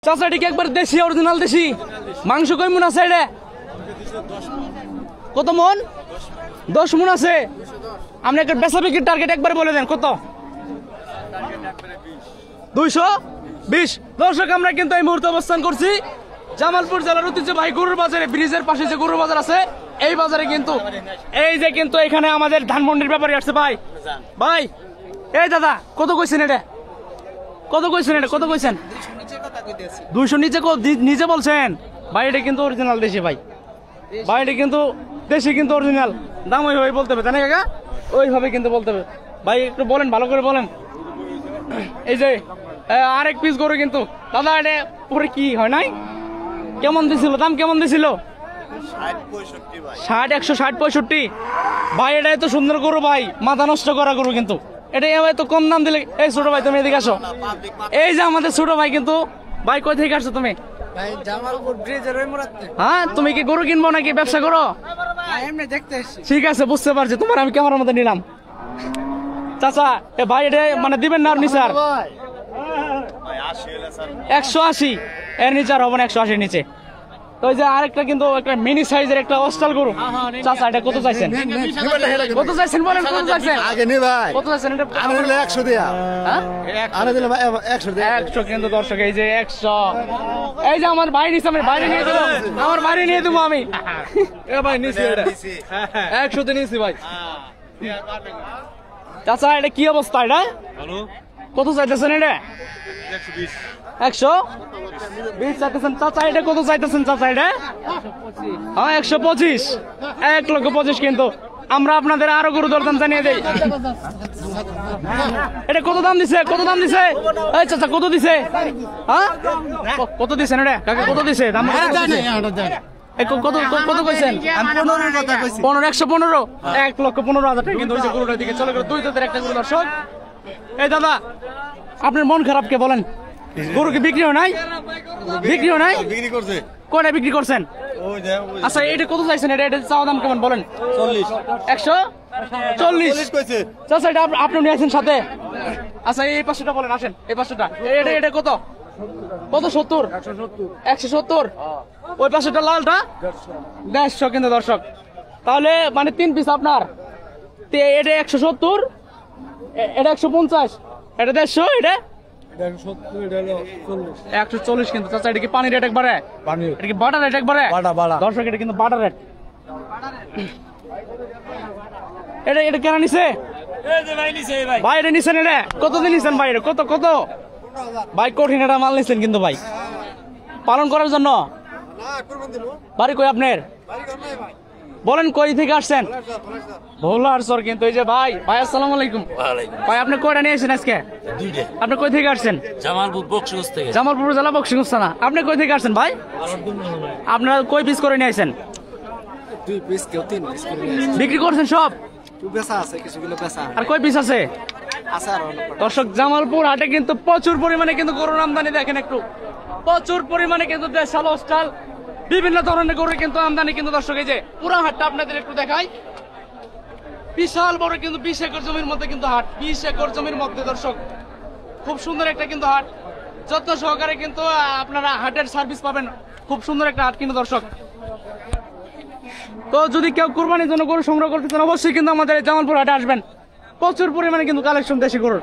চাচা এটা কি একবার দেশি অরিজিনাল দেশি মাংস কয় মন আছে এটা? কত মন? 10 মন আছে। আপনি একটা বেচা বিক্রির টার্গেট একবার বলে দেন কত? 220। দর্শক আমরা কিন্তু এই মুহূর্তে অবস্থান করছি জামালপুর জেলার ঐতিহ্যবাহী গরুর বাজারে, ব্রিজের পাশে যে গরুর বাজার আছে এই বাজারে কিন্তু এই যে কিন্তু এখানে আমাদের ধানমন্ডির ব্যাপারে আসছে ভাই। ভাই এই দাদা কত কইছেন এটা? কত কইছেন এটা? কত কইছেন? 200 নিচে নিজে বলছেন ভাই। এটা কিন্তু অরিজিনাল দেশি ভাই। ভাই এটা কিন্তু দেশি, কিন্তু অরিজিনাল। দাম ওইভাবে বলতে হবে তাই না কাকা? ওইভাবে কিন্তু বলতে হবে ভাই। একটু বলেন, ভালো করে বলেন। এই যে আরেক পিস গরু কিন্তু দাদা এটা পরে কি হয় নাই? কেমন দিছিল? দাম কেমন দিছিল? 60, 160, 65 ভাই। এটা এত সুন্দর গরু ভাই, মাথা নষ্ট করা গরু কিন্তু এটা এত কম দাম দিলে। এই ছোট ভাই তুমি এদিকে আসো। এই যে আমাদের ছোট ভাই কিন্তু। ভাই কই থেকে আসছো তুমি? হ্যাঁ, তুমি কি গরু কিনবো নাকি ব্যবসা করো? ঠিক আছে, বুঝতে পারছি। তোমার আমি ক্যামেরার মধ্যে নিলাম। চাচা এ ভাই এটা মানে দিবেন না আপনি? স্যার 180 এর নিচে আর হবে না। 180 নিচে। তো ওই যে আরেকটা কিন্তু একটা মিনি সাইজের একটা অস্টাল গরু। চাচা এটা কত চাইছেন? কত চাইছেন বলেন? কত চাইছেন? আগে নে ভাই। কত চাইছেন এটা? আমি দিলে 100 দিয়া। হ্যাঁ, আমি দিলে 100 দিয়া। 100 কিন্তু দর্শক এই যে 100। এই যে আমার ভাই নিছে, আমি বাইরে নিয়ে দেব। আমার বাইরে নিয়ে দেব আমি। এ ভাই নিছি এটা 100 তে নিছি ভাই। চাচা এটা কি অবস্থা? এটা ভালো। কত চাইতেছেন এটা? 120। 120 চাইতেছেন চাচা? এটা কত চাইতেছেন চাচা এটা? হ্যাঁ 125। 1,25,000 কিন্তু আমরা আপনাদের আরো গরু দরদাম জানিয়ে দেই। এটা কত দাম দিছে? কত দাম দিছে? এই চাচা কত দিছে? হ্যাঁ কত দিছেন এটা কাকা? কত দিছে দাম? কত কত কইছেন? 15 কথা কইছি। 115। 1,15,000 টাকা কিন্তু ওই যে গরুটার দিকে চলে গেল। 2 দাঁতের একটা গরু দর্শক। এই দাদা আপনার মন খারাপ কে বলেন? গরু কি বিক্রি হয় নাই? বিক্রি হয় নাই? বিক্রি করছে। কয়টা বিক্রি করছেন? আচ্ছা এটা কত চাইছেন? এটা চাওয়া দাম কেমন বলেন? 40। 140 কইছে। চাচা এটা আপনি নিয়ে আসেন সাথে। আচ্ছা এই পাশেটা বলেন, আসেন এই পাশেটা। এটা এটা কত? কত? 70। 170। ওই পাশেটা লালটা 150 কিন্তু দর্শক। তাহলে মানে 3 পিস আপনার। এটা 170, এটা 150, এটা 150, এটা 140 কিন্তু চাচা। এটা কি পানি রেট একবারে? এটা কি বাটার রেট একবারে? দর্শক এটা কিন্তু বাটার রেট। এটা এটা কেন নিছে ভাই? এটা নিছেন এটা কত দিন নিছেন ভাই? এটা কত কত ভাই? কঠিন এটা মাল নিছেন কিন্তু ভাই, পালন করার জন্য। বাড়ি কই আপনার? বলেন কই থেকে আসছেন? ভোলার সর কিন্তু। এই যে ভাই, ভাই আসসালামু আলাইকুম। ভাই আপনি কয়টা নিয়ে আসছেন আজকে? 2টা। আপনি কই থেকে আসছেন? জামালপুর বক্সগঞ্জ থেকে। জামালপুর জেলা বক্সিগঞ্জ থানা। আপনি কই থেকে আসছেন ভাই? আপনারা কই পিস করে নিয়ে আসছেন? 2 পিস কেউ 3 পিস করে নিয়ে আসছে। বিক্রি করছেন সব? একটু বেচা আছে, কিছুগুলো বেচা আর কয় পিস আছে? আছে আর অনেক। দর্শক জামালপুর হাটে কিন্তু প্রচুর পরিমাণে কিন্তু গরুর আমদানি। দেখেন একটু, প্রচুর পরিমাণে কিন্তু দেশাল অস্টাল বিভিন্ন ধরনের গরুর কিন্তু আমদানি কিন্তু দর্শক। এই যে পুরো হাটটা আপনাদের একটু দেখাই। বিশাল বড় কিন্তু 20 একর জমির মধ্যে কিন্তু হাট। 20 একর জমির মধ্যে দর্শক খুব সুন্দর একটা কিন্তু হাট। যত্ন সহকারে কিন্তু আপনারা হাটের সার্ভিস পাবেন। খুব সুন্দর একটা হাট কিন্তু দর্শক। তো যদি কেউ কুরবানির জন্য গরু সংগ্রহ করতে চান অবশ্যই কিন্তু আমাদের জামালপুর হাটে আসবেন। প্রচুর পরিমাণে কিন্তু কালেকশন দেশি গরুর।